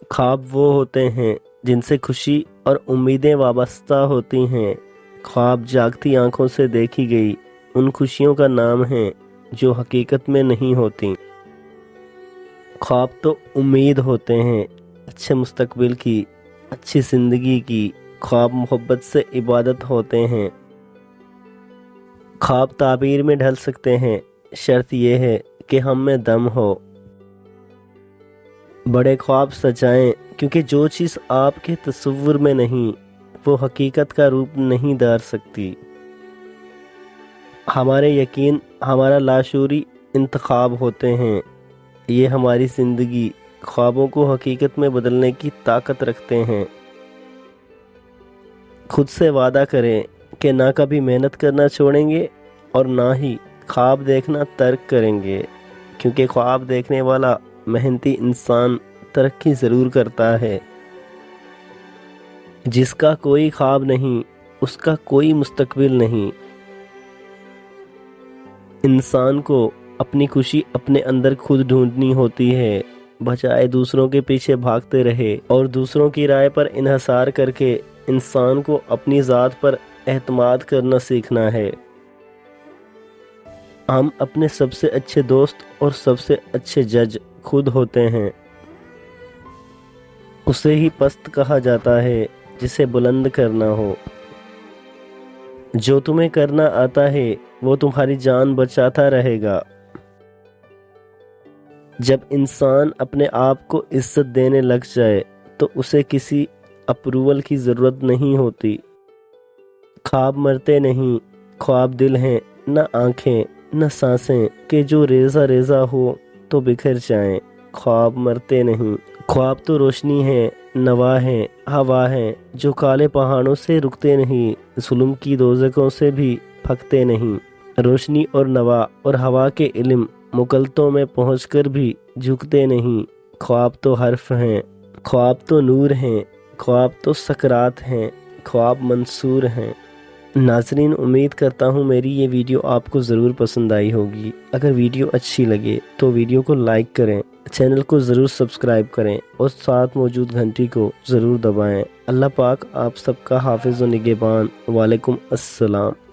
خواب وہ ہوتے ہیں جن سے خوشی اور امیدیں وابستہ ہوتی ہیں۔ خواب جاگتی آنکھوں سے دیکھی گئی ان خوشیوں کا نام ہے جو حقیقت میں نہیں ہوتی۔ خواب تو امید ہوتے ہیں اچھے مستقبل کی، اچھی زندگی کی۔ خواب محبت سے عبادت ہوتے ہیں۔ خواب تعبیر میں ڈھل سکتے ہیں، شرط یہ ہے کہ ہم میں دم ہو۔ بڑے خواب سجائیں، کیونکہ جو چیز آپ کے تصور میں نہیں وہ حقیقت کا روپ نہیں دھار سکتی۔ ہمارے یقین ہمارا لاشعوری انتخاب ہوتے ہیں۔ یہ ہماری زندگی خوابوں کو حقیقت میں بدلنے کی طاقت رکھتے ہیں۔ خود سے وعدہ کریں کہ نہ کبھی محنت کرنا چھوڑیں گے اور نہ ہی خواب دیکھنا ترک کریں گے، کیونکہ خواب دیکھنے والا محنتی انسان ترقی ضرور کرتا ہے۔ جس کا کوئی خواب نہیں اس کا کوئی مستقبل نہیں۔ انسان کو اپنی خوشی اپنے اندر خود ڈھونڈنی ہوتی ہے، بجائے دوسروں کے پیچھے بھاگتے رہے اور دوسروں کی رائے پر انحصار کر کے انسان کو اپنی ذات پر اعتماد کرنا سیکھنا ہے۔ ہم اپنے سب سے اچھے دوست اور سب سے اچھے جج خود ہوتے ہیں۔ اسے ہی پست کہا جاتا ہے جسے بلند کرنا ہو۔ جو تمہیں کرنا آتا ہے وہ تمہاری جان بچاتا رہے گا۔ جب انسان اپنے آپ کو عزت دینے لگ جائے تو اسے کسی اپروول کی ضرورت نہیں ہوتی۔ خواب مرتے نہیں، خواب دل ہیں، نہ آنکھیں نہ سانسیں کہ جو ریزہ ریزہ ہو تو بکھر جائیں۔ خواب مرتے نہیں۔ خواب تو روشنی ہے، نوا ہے، ہوا ہے جو کالے پہاڑوں سے رکتے نہیں، ظلم کی دوزخوں سے بھی پھکتے نہیں۔ روشنی اور نوا اور ہوا کے علم مغلطوں میں پہنچ کر بھی جھکتے نہیں۔ خواب تو حرف ہیں، خواب تو نور ہیں، خواب تو سکرات ہیں، خواب منصور ہیں۔ ناظرین، امید کرتا ہوں میری یہ ویڈیو آپ کو ضرور پسند آئی ہوگی۔ اگر ویڈیو اچھی لگے تو ویڈیو کو لائک کریں، چینل کو ضرور سبسکرائب کریں اور ساتھ موجود گھنٹی کو ضرور دبائیں۔ اللہ پاک آپ سب کا حافظ و نگہبان۔ وعلیکم السلام۔